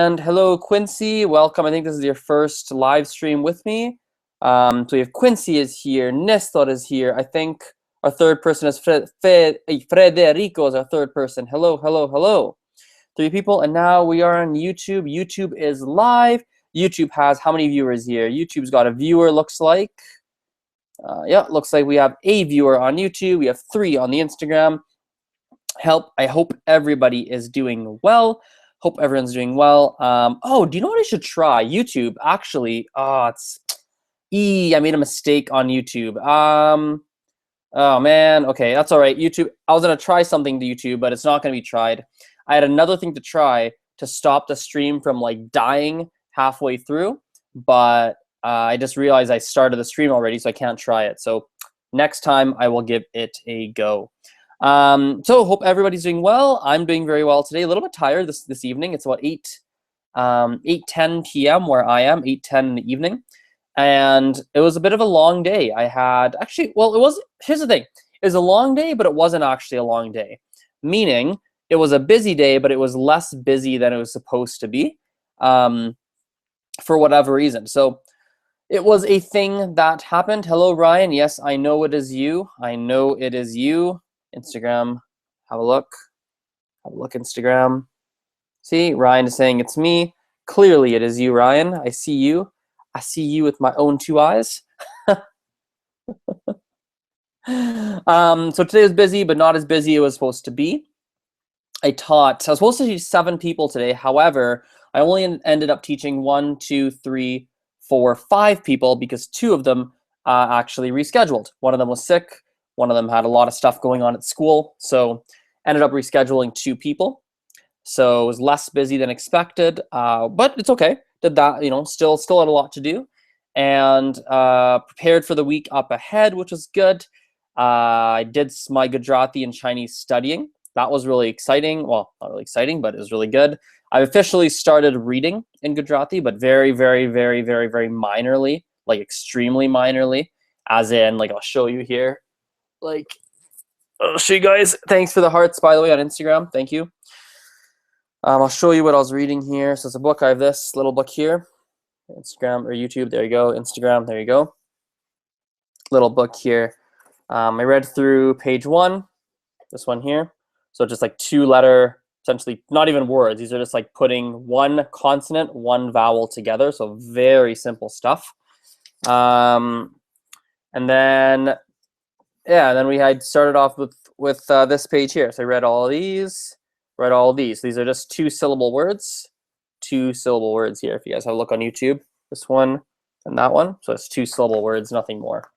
And hello, Quincy. Welcome. I think this is your first live stream with me. So we have Quincy is here. Nestor is here. I think our third person is Frederico is our third person. Hello, hello, hello. 3 people. And now we are on YouTube. YouTube is live. YouTube has how many viewers here? YouTube's got a viewer, looks like. Yeah, looks like we have a viewer on YouTube. We have 3 on the Instagram. I hope everybody is doing well. Hope everyone's doing well. Oh, do you know what I should try? YouTube, actually. I made a mistake on YouTube. Oh man, okay, that's all right. YouTube, I was gonna try something to YouTube, but it's not gonna be tried. I had another thing to try to stop the stream from like dying halfway through, but I just realized I started the stream already, so I can't try it. So next time I will give it a go. So hope everybody's doing well. I'm doing very well today. A little bit tired this evening. It's about 8:10 p.m. where I am, 8:10 in the evening. And it was a bit of a long day. I had here's the thing. It was a long day, but it wasn't actually a long day. Meaning it was a busy day, but it was less busy than it was supposed to be, for whatever reason. So it was a thing that happened. Hello, Ryan. Yes, I know it is you. I know it is you. Instagram, have a look. Have a look, Instagram. See, Ryan is saying it's me. Clearly it is you, Ryan. I see you. I see you with my own 2 eyes. So today was busy, but not as busy as it was supposed to be. I was supposed to teach 7 people today. However, I only ended up teaching 1, 2, 3, 4, 5 people because 2 of them actually rescheduled. One of them was sick. One of them had a lot of stuff going on at school, so ended up rescheduling 2 people. So it was less busy than expected, but it's okay. Did that, still had a lot to do, and prepared for the week up ahead, which was good. I did my Gujarati and Chinese studying. That was really exciting. Well, not really exciting, but it was really good. I officially started reading in Gujarati, but very, very, very, very, very minorly, like extremely minorly, as in, like, I'll show you here. Like, I'll show you guys. Thanks for the hearts, by the way, on Instagram. Thank you. I'll show you what I was reading here. So it's a book. I have this little book here. Instagram or YouTube. There you go. Instagram. There you go. Little book here. I read through page 1. This one here. So just like 2-letter, essentially not even words. These are just like putting 1 consonant, 1 vowel together. So very simple stuff. And then. Yeah, and then we had started off with this page here. So I read all of these, read all of these. These are just 2-syllable words. 2-syllable words here. If you guys have a look on YouTube, this one and that one. So it's 2-syllable words, nothing more.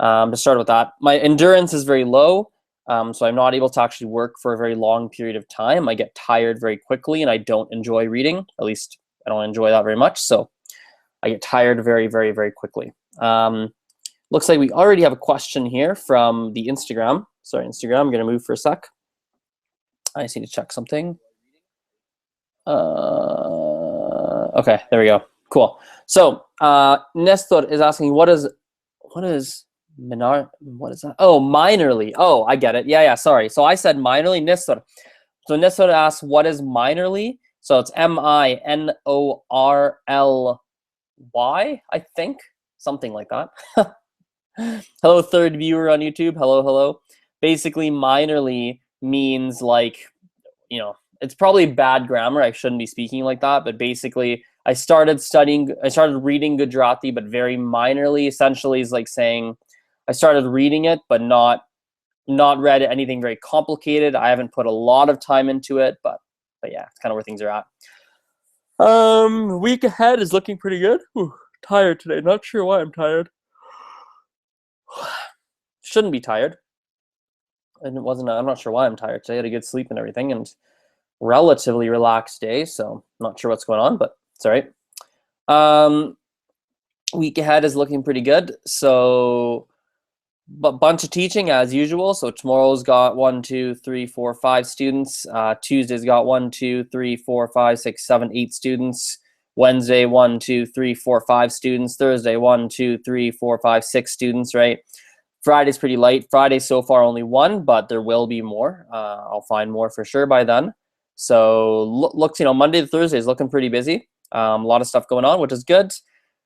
To start with that, my endurance is very low, so I'm not able to actually work for a very long period of time. I get tired very quickly, and I don't enjoy reading. At least I don't enjoy that very much. So I get tired very, very, very quickly. Looks like we already have a question here from the Instagram. Sorry, Instagram, I'm gonna move for a sec. I just need to check something. Okay, there we go. Cool. So Nestor is asking, what is minorly? What is that? Oh, minorly. Oh, I get it. Yeah, sorry. So I said minorly, Nestor. So Nestor asks, what is minorly? So it's MINORLY, I think. Something like that. Hello, third viewer on YouTube. Hello, hello. Basically, minorly means like, it's probably bad grammar. I shouldn't be speaking like that. But basically, I started reading Gujarati, but very minorly. Essentially, is like saying I started reading it, but not read anything very complicated. I haven't put a lot of time into it, but yeah, it's kind of where things are at. Week ahead is looking pretty good. Whew, tired today. Not sure why I'm tired. Shouldn't be tired. And I'm not sure why I'm tired today. I had a good sleep and everything, and relatively relaxed day, so I'm not sure what's going on, but it's all right. Week ahead is looking pretty good. So but bunch of teaching as usual. So tomorrow's got 1, 2, 3, 4, 5 students. Tuesday's got 1, 2, 3, 4, 5, 6, 7, 8 students. Wednesday, 1, 2, 3, 4, 5 students. Thursday, 1, 2, 3, 4, 5, 6 students, right? Friday's pretty light. Friday so far only 1, but there will be more. I'll find more for sure by then. So looks, Monday to Thursday is looking pretty busy. A lot of stuff going on, which is good.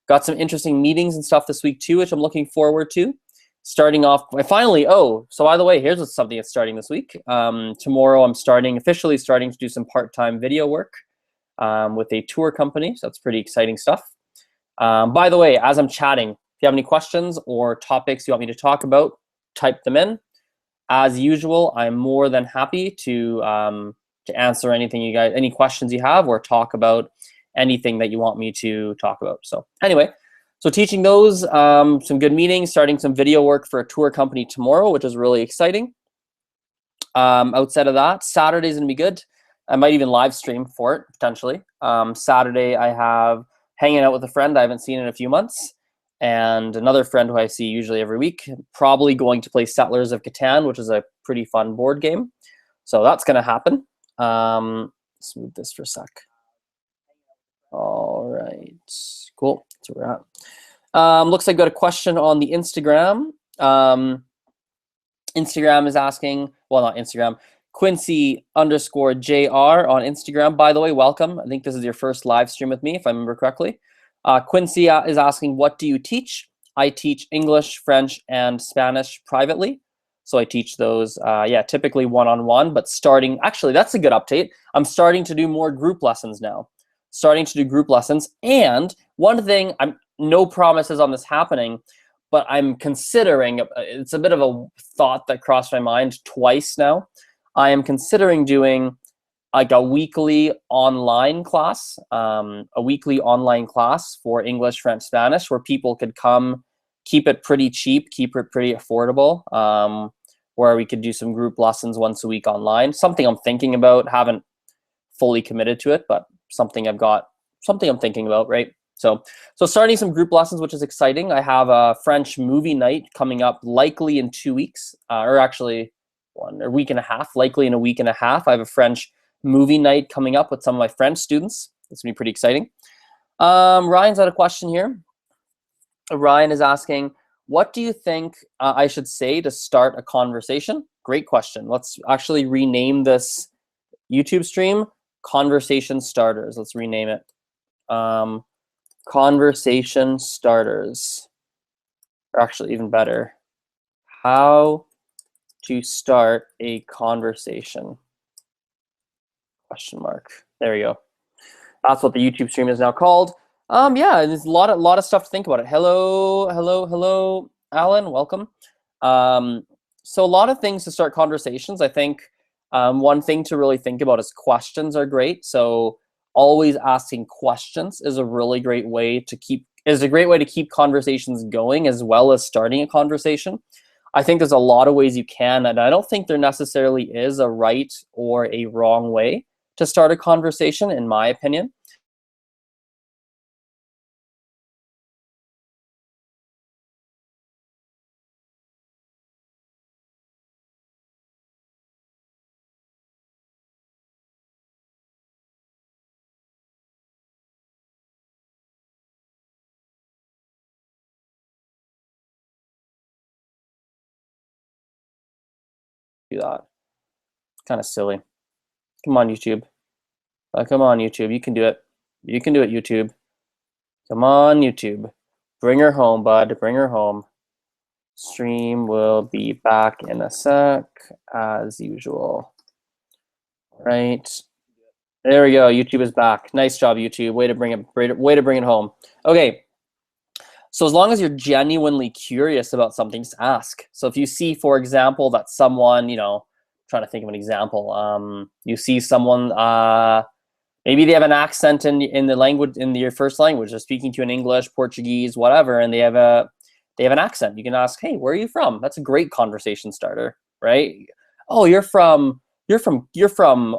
Got some interesting meetings and stuff this week too, which I'm looking forward to. Starting off, finally, so by the way, here's something that's starting this week. Tomorrow I'm officially starting to do some part-time video work with a tour company. So that's pretty exciting stuff. By the way, as I'm chatting, if you have any questions or topics you want me to talk about, type them in. As usual, I'm more than happy to answer any questions you have, or talk about anything that you want me to talk about. So anyway, so teaching those, some good meetings, starting some video work for a tour company tomorrow, which is really exciting. Outside of that, Saturday's gonna be good. I might even live stream for it, potentially. Saturday, I have hanging out with a friend I haven't seen in a few months, and another friend who I see usually every week, probably going to play Settlers of Catan, which is a pretty fun board game. So that's gonna happen. Let's move this for a sec. All right, cool. That's where we're at. Looks like I got a question on the Instagram. Instagram is asking, well, not Instagram, Quincy_JR on Instagram. By the way, welcome. I think this is your first live stream with me, if I remember correctly. Quincy is asking, what do you teach? I teach English, French, and Spanish privately. So I teach those, typically one-on-one, but actually, that's a good update. I'm starting to do more group lessons now. And one thing, no promises on this happening, but I'm considering, it's a bit of a thought that crossed my mind twice now. I am considering doing like a weekly online class for English, French, Spanish, where people could come, keep it pretty cheap, keep it pretty affordable, where we could do some group lessons once a week online. Something I'm thinking about, haven't fully committed to it, but something I'm thinking about, right? So starting some group lessons, which is exciting. I have a French movie night coming up, likely in 2 weeks, or actually a week and a half, likely in a week and a half. I have a French movie night coming up with some of my French students. It's gonna be pretty exciting. Ryan's got a question here. Ryan is asking, what do you think I should say to start a conversation? Great question. Let's actually rename this YouTube stream Conversation Starters. Let's rename it. Conversation Starters. Or actually even better, how to start a conversation? Question mark. There you go. That's what the YouTube stream is now called. Yeah, there's a lot of stuff to think about it. Hello, Alan, welcome. So a lot of things to start conversations. I think one thing to really think about is questions are great. So always asking questions is a really great way to keep conversations going, as well as starting a conversation. I think there's a lot of ways you can, and I don't think there necessarily is a right or a wrong way to start a conversation, in my opinion. Do that. Kind of silly. Come on, YouTube. Come on, YouTube. You can do it. You can do it, YouTube. Come on, YouTube. Bring her home, bud. Bring her home. Stream will be back in a sec, as usual. Right. There we go. YouTube is back. Nice job, YouTube. Way to bring it home. Okay. So as long as you're genuinely curious about something, just ask. So if you see, for example, that someone, trying to think of an example. You see someone, maybe they have an accent in the language, in your first language. They're speaking to you in English, Portuguese, whatever, and they have an accent. You can ask, hey, where are you from? That's a great conversation starter, right? Oh, you're from, I don't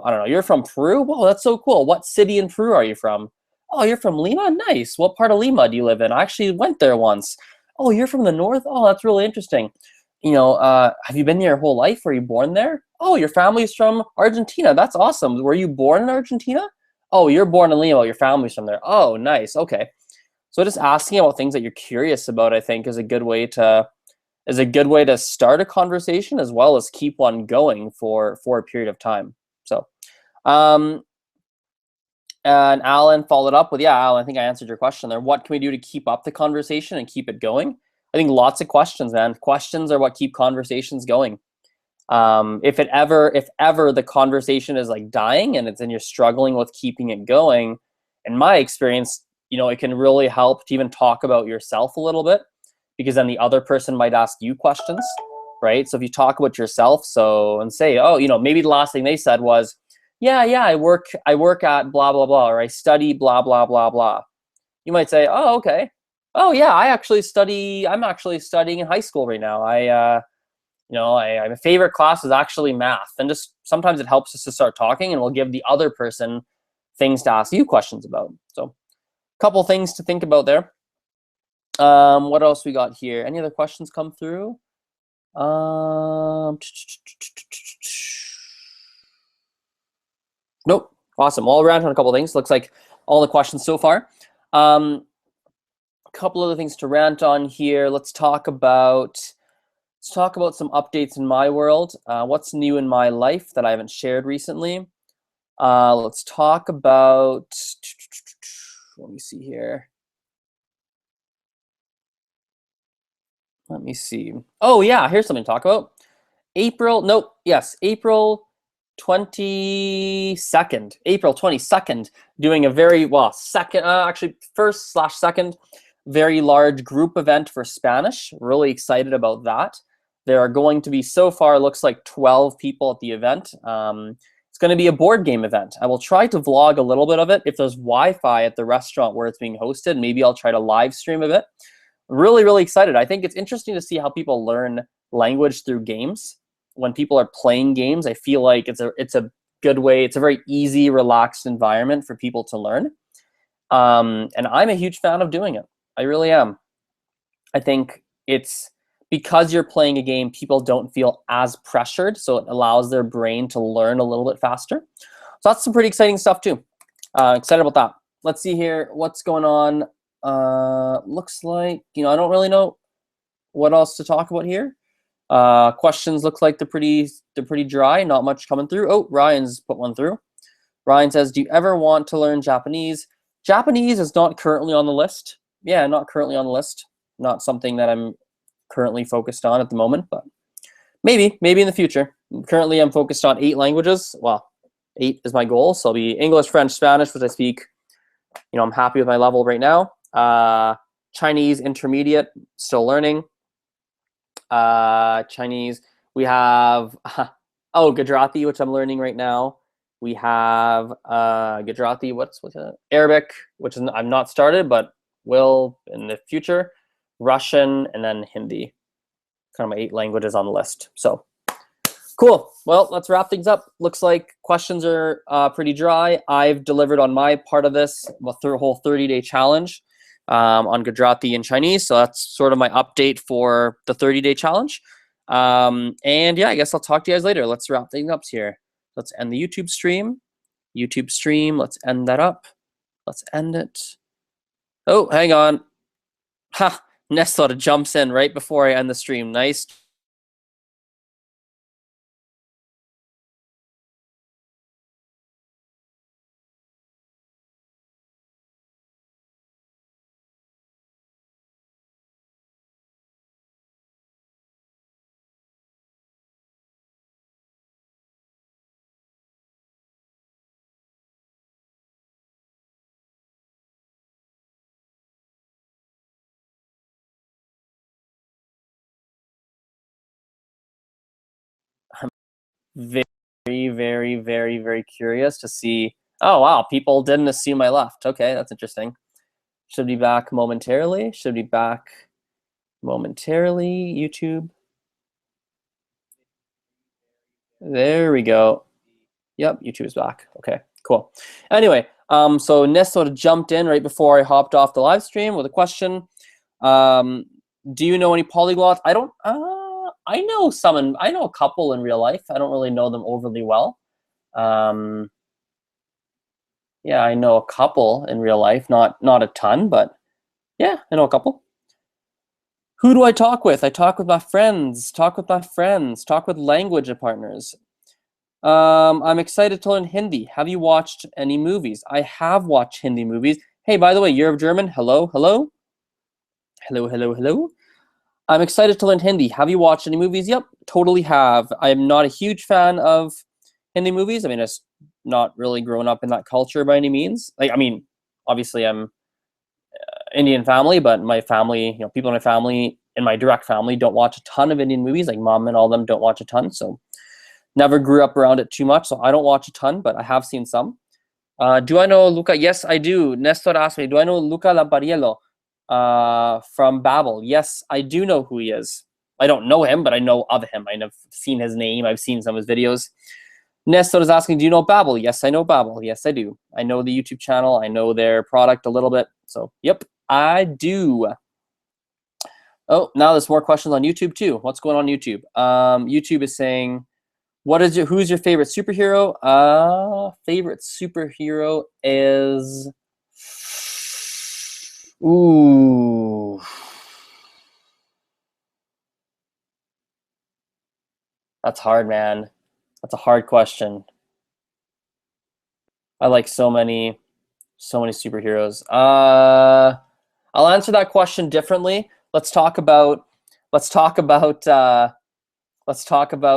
know, you're from Peru? Whoa, that's so cool. What city in Peru are you from? Oh, you're from Lima? Nice. What part of Lima do you live in? I actually went there once. Oh, you're from the north? Oh, that's really interesting. Have you been there your whole life? Were you born there? Oh, your family's from Argentina. That's awesome. Were you born in Argentina? Oh, you're born in Lima. Your family's from there. Oh, nice. Okay. So just asking about things that you're curious about, I think, is a good way to start a conversation, as well as keep one going for a period of time. So And Alan followed up with, yeah, Alan, I think I answered your question there. What can we do to keep up the conversation and keep it going? I think lots of questions, man. Questions are what keep conversations going. If ever the conversation is like dying and you're struggling with keeping it going, in my experience, it can really help to even talk about yourself a little bit, because then the other person might ask you questions, right? So if you talk about yourself, and say, oh, maybe the last thing they said was, yeah, I work at blah, blah, blah, or I study blah, blah, blah, blah. You might say, oh, okay. Oh yeah, I'm actually studying in high school right now. My favorite class is actually math. And just sometimes it helps us to start talking, and we'll give the other person things to ask you questions about. So a couple things to think about there. What else we got here? Any other questions come through? Nope. Awesome. All around on a couple things. Looks like all the questions so far. A couple other things to rant on here. Let's talk about some updates in my world. What's new in my life that I haven't shared recently? Let's talk about, let me see here. Let me see. Oh yeah, here's something to talk about. April 22nd, doing a very, first/second very large group event for Spanish. Really excited about that. There are going to be, so far, looks like 12 people at the event. It's going to be a board game event. I will try to vlog a little bit of it. If there's Wi-Fi at the restaurant where it's being hosted, maybe I'll try to live stream a bit. Really, really excited. I think it's interesting to see how people learn language through games. When people are playing games, I feel like it's a good way. It's a very easy, relaxed environment for people to learn. And I'm a huge fan of doing it. I really am. I think it's because you're playing a game, people don't feel as pressured, so it allows their brain to learn a little bit faster. So that's some pretty exciting stuff too. Excited about that. Let's see here what's going on. Looks like, I don't really know what else to talk about here. Questions look like they're pretty dry, not much coming through. Oh, Ryan's put one through. Ryan says, do you ever want to learn Japanese? Japanese is not currently on the list. Yeah, not currently on the list. Not something that I'm currently focused on at the moment, but maybe in the future. Currently, I'm focused on 8 languages. Well, 8 is my goal. So I'll be English, French, Spanish, which I speak. I'm happy with my level right now. Chinese, intermediate, still learning. Chinese, we have, Gujarati, which I'm learning right now. We have Gujarati, what's it? Arabic, which is, I'm not started, but will in the future. Russian, and then Hindi. Kind of my 8 languages on the list. So cool. Well, let's wrap things up. Looks like questions are pretty dry. I've delivered on my part of this, the whole 30-day challenge on Gujarati and Chinese. So that's sort of my update for the 30-day challenge. And yeah, I guess I'll talk to you guys later. Let's wrap things up here. Let's end the YouTube stream. Let's end that up. Let's end it. Oh, hang on. Ha! Nest sort of jumps in right before I end the stream. Nice. Very, very, very, very curious to see. Oh, wow. People didn't assume I left. Okay, that's interesting. Should be back momentarily. YouTube. There we go. Yep, YouTube is back. Okay, cool. Anyway, so Ness sort of jumped in right before I hopped off the live stream with a question. Do you know any polyglots? I don't. I know some. I know a couple in real life. I don't really know them overly well. Yeah, I know a couple in real life. Not a ton, but yeah, I know a couple. Who do I talk with? I talk with my friends. Talk with language partners. I'm excited to learn Hindi. Have you watched any movies? I have watched Hindi movies. Hey, by the way, Year of German. Hello, hello, hello, hello, hello. I'm excited to learn Hindi. Have you watched any movies? Yep, totally have. I'm not a huge fan of Hindi movies. I mean, it's not really grown up in that culture by any means. Like, I mean, obviously, I'm Indian family, but my family, people in my family, in my direct family, don't watch a ton of Indian movies. Like mom and all of them don't watch a ton, so never grew up around it too much. So I don't watch a ton, but I have seen some. Do I know Luca? Yes, I do. Nestor asked me, do I know Luca Lampariello from Babel? Yes, I do know who he is. I don't know him, but I know of him. I've seen his name. I've seen some of his videos. Nestor is asking, do you know Babel? Yes, I know Babel. Yes, I do. I know the YouTube channel. I know their product a little bit. So, yep, I do. Oh, now there's more questions on YouTube too. What's going on YouTube? YouTube is saying, who's your favorite superhero? Favorite superhero is, ooh, that's hard, man. That's a hard question. I like so many superheroes. I'll answer that question differently. Let's talk about let's talk about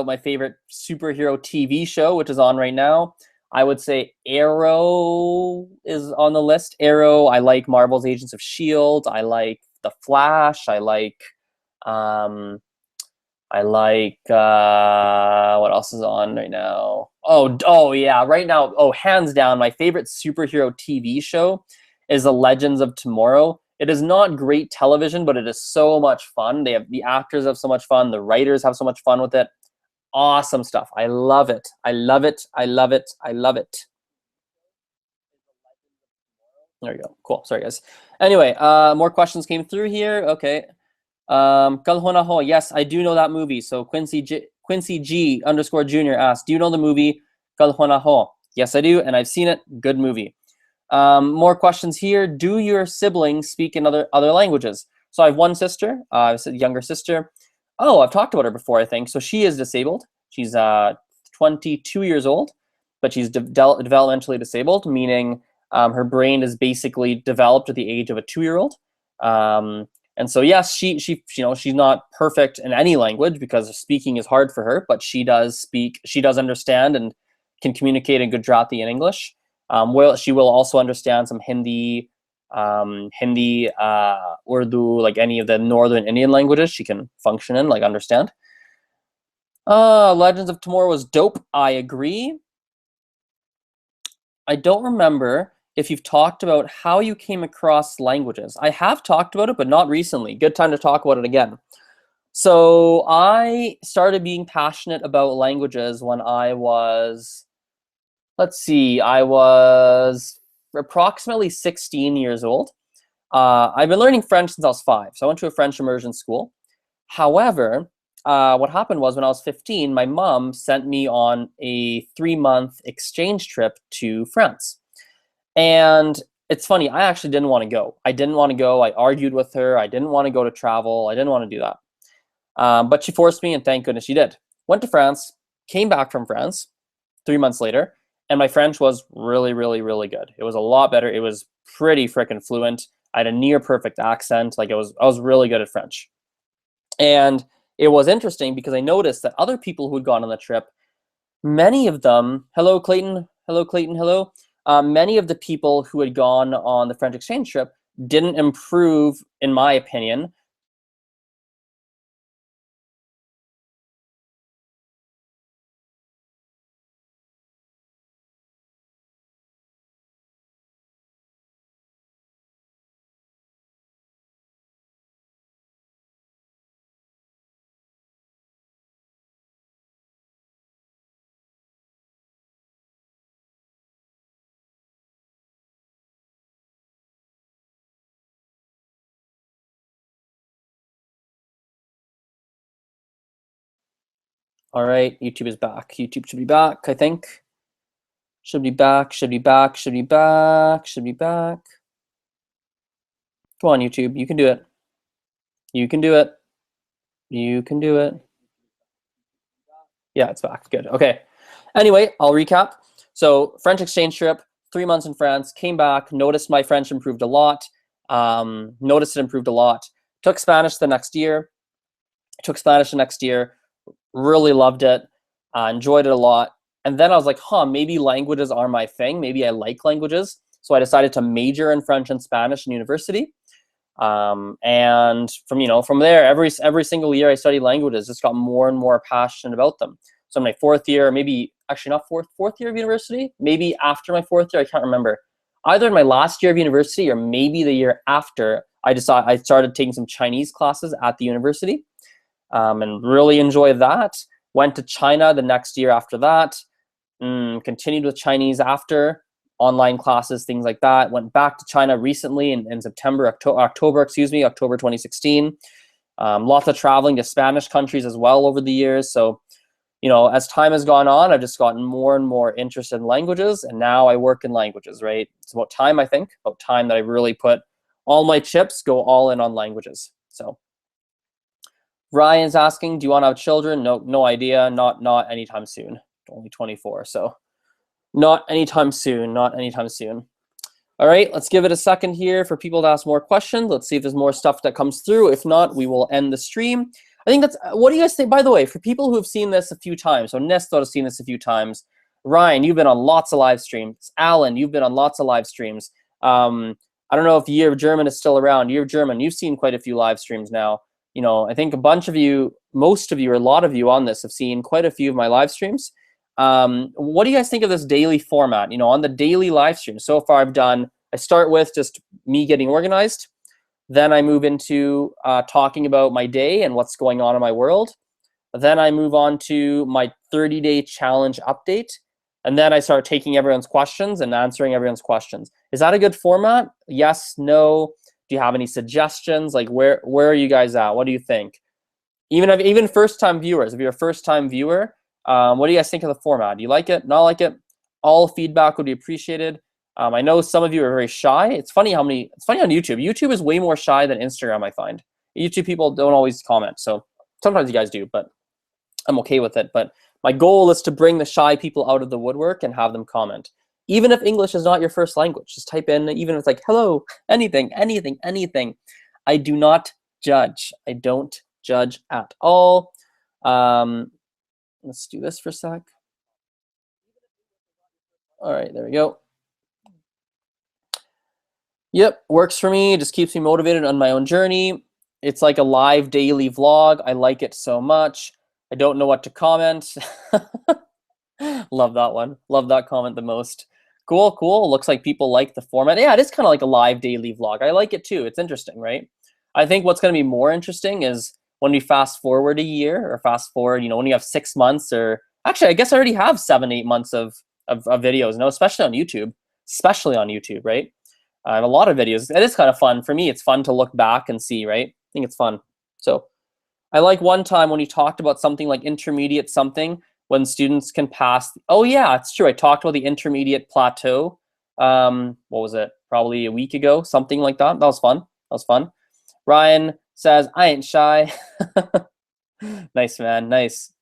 my favorite superhero TV show, which is on right now. I would say Arrow is on the list. Arrow, I like Marvel's Agents of S.H.I.E.L.D. I like The Flash. Um, I like what else is on right now? Oh yeah, right now. Oh, hands down, my favorite superhero TV show is The Legends of Tomorrow. It is not great television, but it is so much fun. The actors have so much fun. The writers have so much fun with it. Awesome stuff. I love it. I love it. I love it. I love it. There you go. Cool. Sorry, guys. Anyway, more questions came through here. Okay. Kalhona Ho, yes, I do know that movie. So Quincy G underscore Junior asked, do you know the movie Kalhona Ho? Yes, I do, and I've seen it. Good movie. More questions here. Do your siblings speak in other languages? So I have one sister. I have a younger sister. Oh, I've talked about her before, I think. So she is disabled. She's 22 years old, but she's developmentally disabled, meaning her brain is basically developed at the age of a 2-year-old. And so yes, she she's not perfect in any language because speaking is hard for her, but she does speak, she does understand and can communicate in Gujarati and English. She will also understand some Hindi, Urdu, like any of the northern Indian languages she can function in, like understand. Legends of Tomorrow was dope. I agree. I don't remember if you've talked about how you came across languages. I have talked about it, but not recently. Good time to talk about it again. So I started being passionate about languages when I was, let's see, I was approximately 16 years old. I've been learning French since I was 5. So I went to a French immersion school. However, what happened was when I was 15, my mom sent me on a 3-month exchange trip to France. And it's funny, I actually didn't want to go. I didn't want to go. I argued with her. I didn't want to go to travel. I didn't want to do that. But she forced me, and thank goodness she did. Went to France, came back from France 3 months later, and my French was really, really, really good. It was a lot better. It was pretty freaking fluent. I had a near perfect accent. Like I was really good at French. And it was interesting because I noticed that other people who had gone on the trip, many of them, hello Clayton, hello Clayton, hello. Many of the people who had gone on the French exchange trip didn't improve, in my opinion. All right, YouTube is back. YouTube should be back, I think. Should be back, should be back, should be back, should be back. Come on, YouTube, you can do it. You can do it. You can do it. Yeah, it's back. Good. Okay. Anyway, I'll recap. So French exchange trip, 3 months in France, came back, noticed my French improved a lot. Noticed it improved a lot. Took Spanish the next year. Really loved it. Enjoyed it a lot. And then I was like, maybe languages are my thing. Maybe I like languages. So I decided to major in French and Spanish in university. And from there, every single year I studied languages, just got more and more passionate about them. So in my fourth year, maybe actually not fourth year of university, maybe after my fourth year, I can't remember. Either in my last year of university or maybe the year after, I started taking some Chinese classes at the university, and really enjoyed that. Went to China the next year after that. Continued with Chinese after. Online classes, things like that. Went back to China recently in October 2016. Lots of traveling to Spanish countries as well over the years. So, as time has gone on, I've just gotten more and more interested in languages, and now I work in languages, right? It's about time that I really put all my chips, go all in on languages. So Ryan's asking, do you want to have children? No idea. Not anytime soon. Only 24, so not anytime soon. All right, let's give it a second here for people to ask more questions. Let's see if there's more stuff that comes through. If not, we will end the stream. I think what do you guys think? By the way, for people who have seen this a few times, so Nestor has seen this a few times. Ryan, you've been on lots of live streams. Alan, you've been on lots of live streams. I don't know if Year of German is still around. Year of German, you've seen quite a few live streams now. I think a bunch of you, most of you, or a lot of you on this have seen quite a few of my live streams. What do you guys think of this daily format? On the daily live stream, so far I start with just me getting organized. Then I move into talking about my day and what's going on in my world. Then I move on to my 30-day challenge update. And then I start taking everyone's questions and answering everyone's questions. Is that a good format? Yes, no. Do you have any suggestions? Like where are you guys at? What do you think? Even first-time viewers, if you're a first-time viewer, what do you guys think of the format? Do you like it? Not like it? All feedback would be appreciated. I know some of you are very shy. It's funny on YouTube. YouTube is way more shy than Instagram, I find. YouTube people don't always comment. So sometimes you guys do, but I'm okay with it. But my goal is to bring the shy people out of the woodwork and have them comment. Even if English is not your first language, just type in, even if it's like, hello, anything. I do not judge. I don't judge at all. Let's do this for a sec. All right, there we go. Yep, works for me. Just keeps me motivated on my own journey. It's like a live daily vlog. I like it so much. I don't know what to comment. Love that one. Love that comment the most. Cool. Looks like people like the format. Yeah, it is kind of like a live daily vlog. I like it too. It's interesting, right? I think what's going to be more interesting is when we fast forward a year, or fast forward, when you have 6 months, or actually, I guess I already have 7-8 months of videos, especially on YouTube, right? I have a lot of videos. It is kind of fun. For me, it's fun to look back and see, right? I think it's fun. So I like one time when you talked about something like intermediate something, when students can pass. Oh yeah, it's true. I talked about the intermediate plateau. What was it? Probably a week ago, something like that. That was fun. Ryan says, I ain't shy. Nice, man. Nice.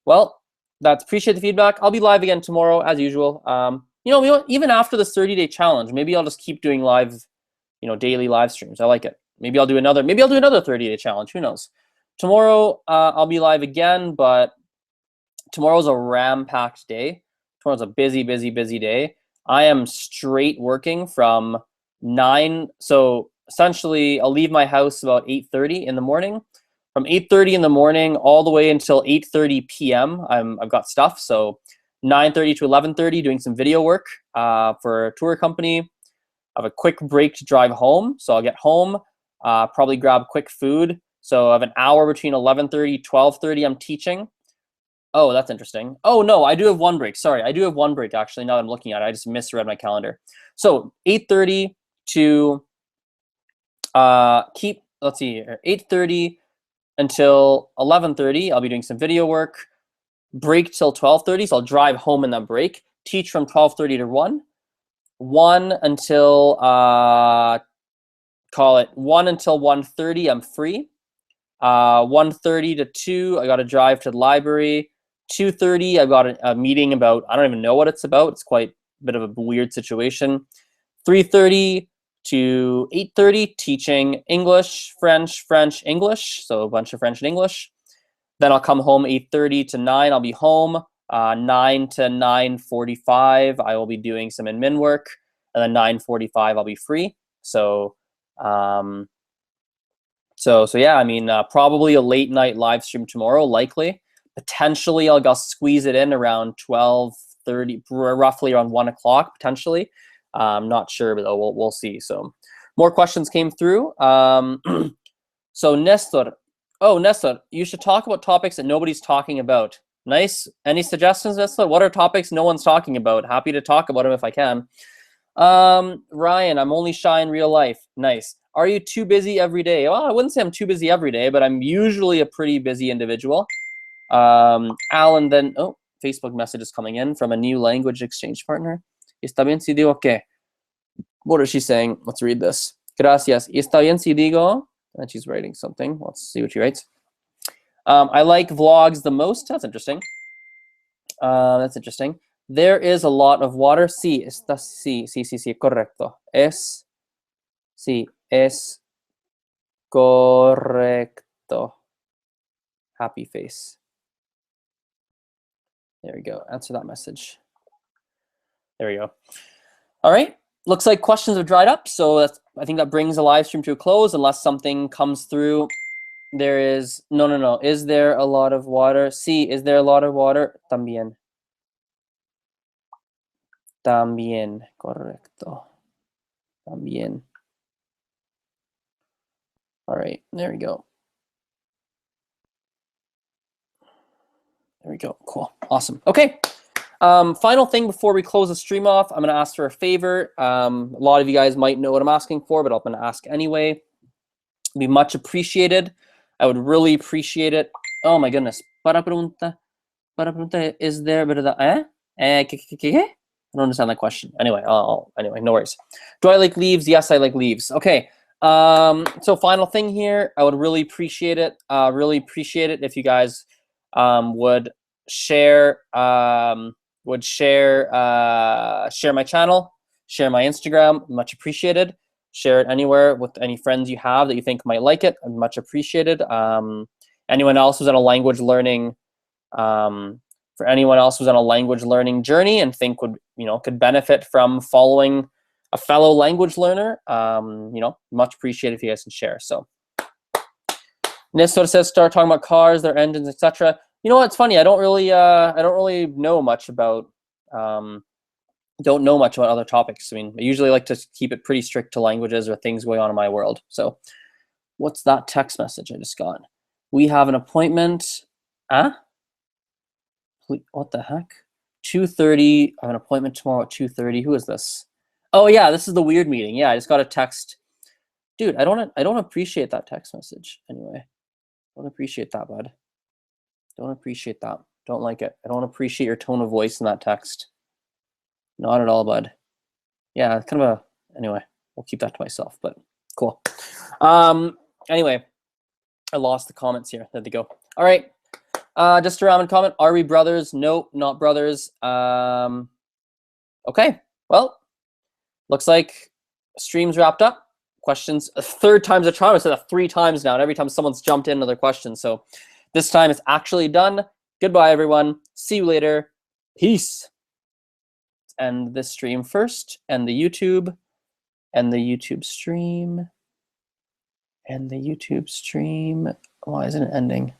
Well, appreciate the feedback. I'll be live again tomorrow as usual. Even after this 30-day challenge, maybe I'll just keep doing live, daily live streams. I like it. Maybe I'll do another 30-day challenge. Who knows? Tomorrow, I'll be live again, but tomorrow's a ram-packed day. Tomorrow's a busy day. I am straight working from 9. So essentially, I'll leave my house about 8:30 in the morning. From 8:30 in the morning all the way until 8:30 p.m. I've got stuff. So 9:30 to 11:30 doing some video work for a tour company. I have a quick break to drive home. So I'll get home, probably grab quick food. So I have an hour between 11:30, 12:30 I'm teaching. Oh, that's interesting. Oh no, I do have one break. Sorry, I do have one break actually, now that I'm looking at it. I just misread my calendar. So 8:30 to let's see here, 8:30 until 11:30, I'll be doing some video work. Break till 12:30, so I'll drive home in that break. Teach from 12:30 to 1. 1 until call it 1 until 1:30, I'm free. 1:30 to 2, I got to drive to the library. 2:30, I've got a meeting about, I don't even know what it's about. It's quite a bit of a weird situation. 3:30 to 8:30, teaching English, French, English. So a bunch of French and English. Then I'll come home 8:30 to 9. I'll be home. 9 to 9:45, I will be doing some admin work. And then 9:45, I'll be free. So, so yeah, I mean, probably a late night live stream tomorrow, likely. Potentially, I'll squeeze it in around 12:30, roughly around 1 o'clock, potentially. I'm not sure, but we'll see. So more questions came through. So Nestor, Nestor, you should talk about topics that nobody's talking about. Nice. Any suggestions, Nestor? What are topics no one's talking about? Happy to talk about them if I can. Ryan, I'm only shy in real life. Nice. Are you too busy every day? Well, I wouldn't say I'm too busy every day, but I'm usually a pretty busy individual. Alan, then, Facebook message is coming in from a new language exchange partner. Está bien si digo que? What is she saying? Let's read this. Gracias. Está bien si digo? And she's writing something. Let's see what she writes. I like vlogs the most. That's interesting. That's interesting. There is a lot of water. Sí, sí, correcto. Sí, es correcto. Happy face. There we go. Answer that message. There we go. All right. Looks like questions have dried up. So I think that brings the live stream to a close unless something comes through. There is, no. Is there a lot of water? Sí, is there a lot of water? También. También, correcto. También. All right, there we go. There we go, cool, awesome. Okay, final thing before we close the stream off, I'm gonna ask for a favor. A lot of you guys might know what I'm asking for, but I'm gonna ask anyway. It'd be much appreciated. I would really appreciate it. Oh my goodness. Para pregunta, is there, ¿qué? I don't understand that question. Anyway, anyway, no worries. Do I like leaves? Yes, I like leaves. Okay. So final thing here, I would really appreciate it. If you guys would share share my channel, share my Instagram. Much appreciated. Share it anywhere with any friends you have that you think might like it. Much appreciated. Anyone else who's on a language learning for anyone else who's on a language learning journey and think could benefit from following a fellow language learner, much appreciated if you guys can share. So Nestor says start talking about cars, their engines, etc. You know what's funny? I don't really know much about other topics. I mean, I usually like to keep it pretty strict to languages or things going on in my world. So what's that text message I just got? We have an appointment. What the heck? 2:30. I have an appointment tomorrow at 2:30. Who is this? Oh yeah, this is the weird meeting. Yeah, I just got a text. Dude, I don't appreciate that text message anyway. Don't appreciate that, bud. Don't appreciate that. Don't like it. I don't appreciate your tone of voice in that text. Not at all, bud. Yeah, kind of anyway, we'll keep that to myself, but cool. Anyway, I lost the comments here. There they go. All right. Just a random comment. Are we brothers? No, not brothers. Okay. Well, looks like stream's wrapped up. Questions. Third time's a charm. I said that 3 times now. And every time someone's jumped in another question. So this time it's actually done. Goodbye, everyone. See you later. Peace. End this stream first. And the YouTube. And the YouTube stream. And the YouTube stream. Why isn't it ending?